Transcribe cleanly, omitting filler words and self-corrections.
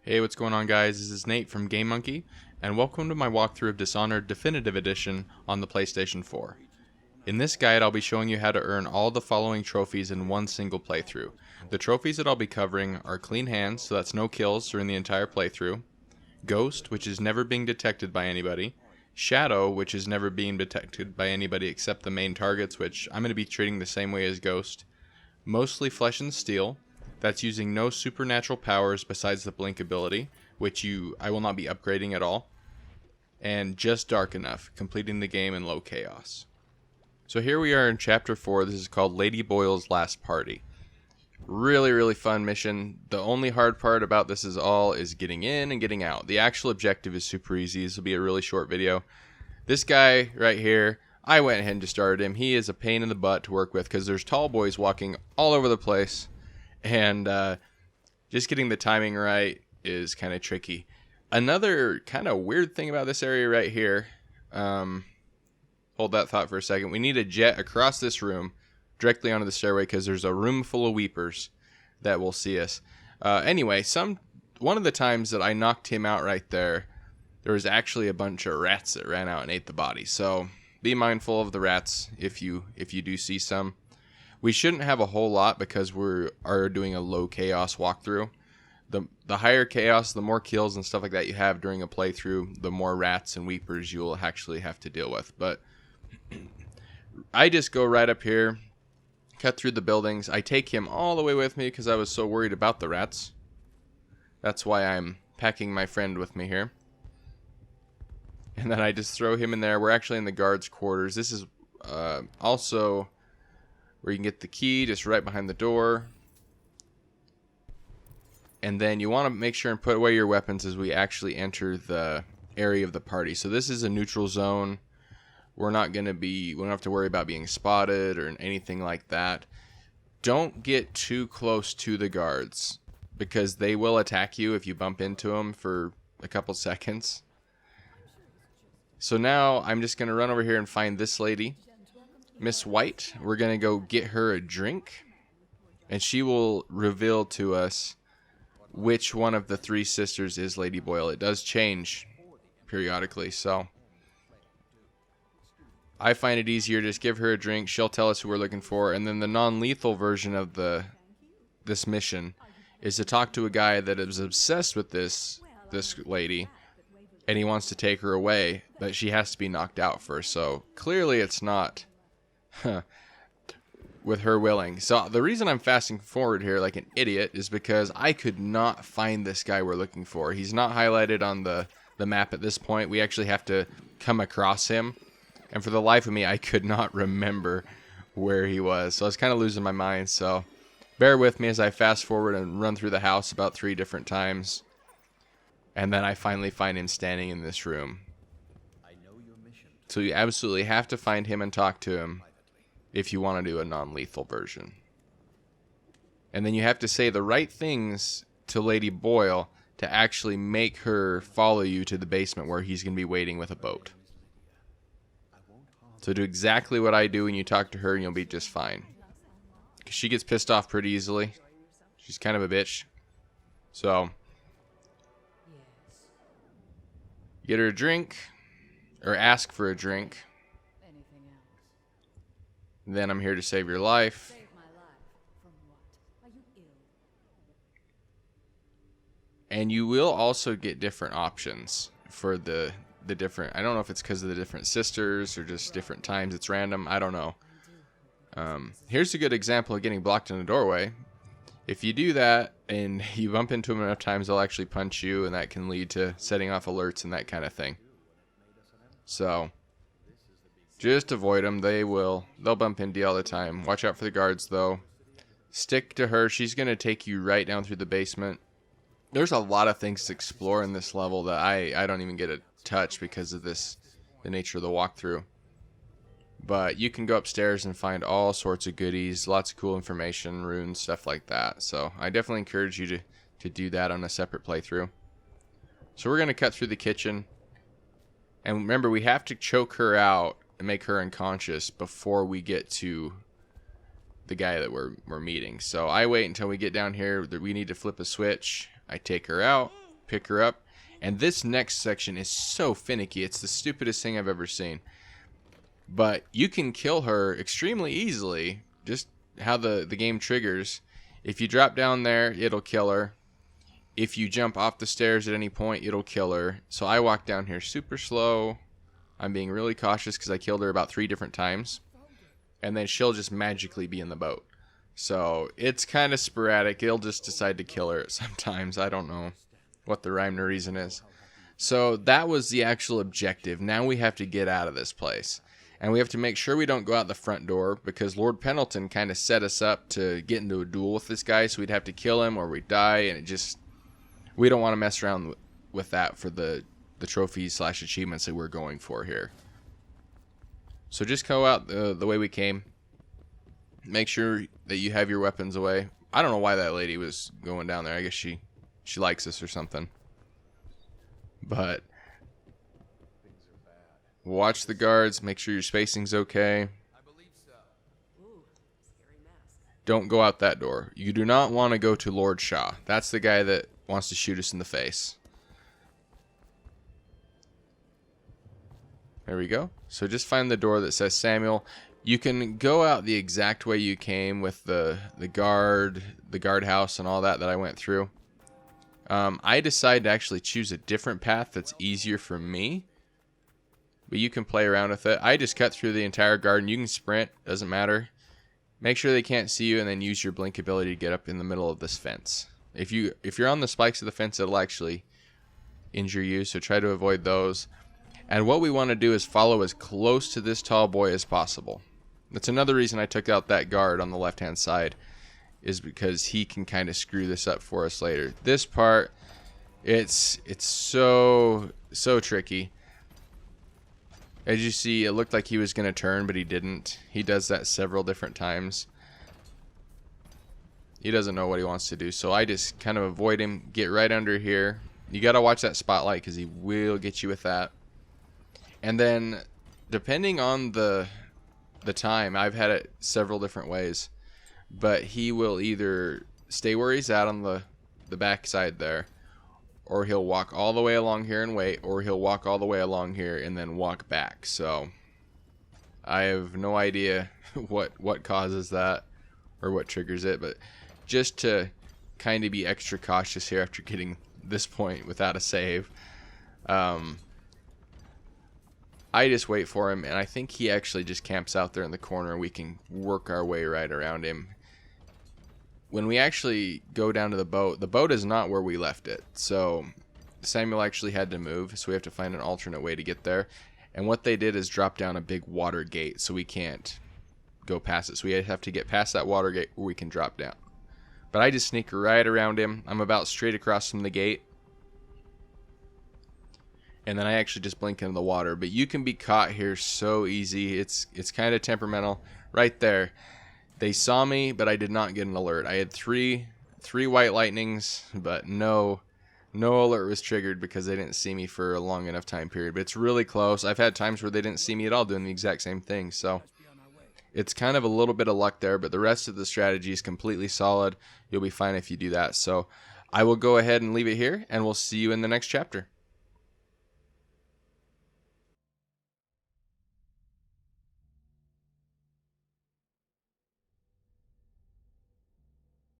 Hey, what's going on, guys? This is Nate from Game Monkey, and welcome to my walkthrough of Dishonored Definitive Edition on the PlayStation 4. In this guide, I'll be showing you how to earn all the following trophies in one single playthrough. The trophies that I'll be covering are Clean Hands, so that's no kills during the entire playthrough; Ghost, which is never being detected by anybody; Shadow, which is never being detected by anybody except the main targets, which I'm going to be treating the same way as Ghost; Mostly Flesh and Steel, that's using no supernatural powers besides the blink ability, which I will not be upgrading at all; and Just Dark Enough, completing the game in low chaos. So here we are in Chapter 4. This is called Lady Boyle's Last Party. Really fun mission. The only hard part about this is getting in and getting out. The actual objective is super easy. This will be a really short video. This guy right here, I went ahead and just started him. He is a pain in the butt to work with because there's tall boys walking all over the place. And just getting the timing right is kind of tricky. Another kind of weird thing about this area right here, hold that thought for a second. We need a jet across this room directly onto the stairway because there's a room full of weepers that will see us. Anyway, one of the times that I knocked him out right there was actually a bunch of rats that ran out and ate the body. So be mindful of the rats if you do see some. We shouldn't have a whole lot because we are doing a low chaos walkthrough. The higher chaos, the more kills and stuff like that you have during a playthrough, the more rats and weepers you will actually have to deal with. But I just go right up here, cut through the buildings. I take him all the way with me because I was so worried about the rats. That's why I'm packing my friend with me here. And then I just throw him in there. We're actually in the guards' quarters. This is also where you can get the key, just right behind the door. And then you want to make sure and put away your weapons as we actually enter the area of the party. So this is a neutral zone. We don't have to worry about being spotted or anything like that. Don't get too close to the guards because they will attack you if you bump into them for a couple seconds. So now I'm just going to run over here and find this lady, Miss White. We're going to go get her a drink, and she will reveal to us which one of the three sisters is Lady Boyle. It does change periodically, so I find it easier to just give her a drink. She'll tell us who we're looking for, and then the non-lethal version of this mission is to talk to a guy that is obsessed with this lady, and he wants to take her away, but she has to be knocked out first. So clearly it's not with her willing. So the reason I'm fasting forward here like an idiot is because I could not find this guy we're looking for. He's not highlighted on the map at this point. We actually have to come across him. And for the life of me, I could not remember where he was. So I was kind of losing my mind. So bear with me as I fast forward and run through the house about 3 different times. And then I finally find him standing in this room. So you absolutely have to find him and talk to him if you want to do a non-lethal version. And then you have to say the right things to Lady Boyle to actually make her follow you to the basement where he's going to be waiting with a boat. So do exactly what I do when you talk to her and you'll be just fine. 'Cause she gets pissed off pretty easily. She's kind of a bitch. So get her a drink, or ask for a drink. Then I'm here to save your life. And you will also get different options for the different, I don't know if it's because of the different sisters or just different times it's random, I don't know. Here's a good example of getting blocked in a doorway. If you do that and you bump into them enough times, they'll actually punch you, and that can lead to setting off alerts and that kind of thing. So just avoid them. They'll bump into you all the time. Watch out for the guards, though. Stick to her. She's going to take you right down through the basement. There's a lot of things to explore in this level that I don't even get a touch because of the nature of the walkthrough. But you can go upstairs and find all sorts of goodies, lots of cool information, runes, stuff like that. So I definitely encourage you to do that on a separate playthrough. So we're going to cut through the kitchen. And remember, we have to choke her out and make her unconscious before we get to the guy that we're meeting. So I wait until we get down here that we need to flip a switch. I take her out, pick her up. And this next section is so finicky. It's the stupidest thing I've ever seen. But you can kill her extremely easily. Just how the game triggers. If you drop down there, it'll kill her. If you jump off the stairs at any point, it'll kill her. So I walk down here super slow. I'm being really cautious because I killed her about 3 different times. And then she'll just magically be in the boat. So it's kind of sporadic. It'll just decide to kill her sometimes. I don't know what the rhyme or reason is. So that was the actual objective. Now we have to get out of this place. And we have to make sure we don't go out the front door, because Lord Pendleton kind of set us up to get into a duel with this guy, so we'd have to kill him or we'd die, and it just... we don't want to mess around with that for the trophies / achievements that we're going for here. So just go out the way we came. Make sure that you have your weapons away. I don't know why that lady was going down there. I guess she likes us or something. But watch the guards. Make sure your spacing's okay. Don't go out that door. You do not want to go to Lord Shaw. That's the guy that wants to shoot us in the face. There we go. So just find the door that says Samuel. You can go out the exact way you came with the guardhouse and all that I went through. I decided to actually choose a different path that's easier for me. But you can play around with it. I just cut through the entire garden. You can sprint. Doesn't matter. Make sure they can't see you, and then use your blink ability to get up in the middle of this fence. If you're on the spikes of the fence, it'll actually injure you. So try to avoid those. And what we want to do is follow as close to this tall boy as possible. That's another reason I took out that guard on the left-hand side, is because he can kind of screw this up for us later. This part, it's so tricky. As you see, it looked like he was going to turn, but he didn't. He does that several different times. He doesn't know what he wants to do, so I just kind of avoid him, get right under here. You got to watch that spotlight, because he will get you with that. And then, depending on the time, I've had it several different ways, but he will either stay where he's at on the back side there, or he'll walk all the way along here and wait, or he'll walk all the way along here and then walk back. So I have no idea what causes that or what triggers it, but just to kind of be extra cautious here after getting this point without a save, I just wait for him, and I think he actually just camps out there in the corner. We can work our way right around him. When we actually go down to the boat is not where we left it. So Samuel actually had to move, so we have to find an alternate way to get there. And what they did is drop down a big water gate, so we can't go past it. So we have to get past that water gate where we can drop down. But I just sneak right around him. I'm about straight across from the gate. And then I actually just blink into the water. But you can be caught here so easy. It's kind of temperamental. Right there. They saw me, but I did not get an alert. I had three white lightnings, but no alert was triggered because they didn't see me for a long enough time period. But it's really close. I've had times where they didn't see me at all doing the exact same thing. So it's kind of a little bit of luck there, but the rest of the strategy is completely solid. You'll be fine if you do that. So I will go ahead and leave it here, and we'll see you in the next chapter.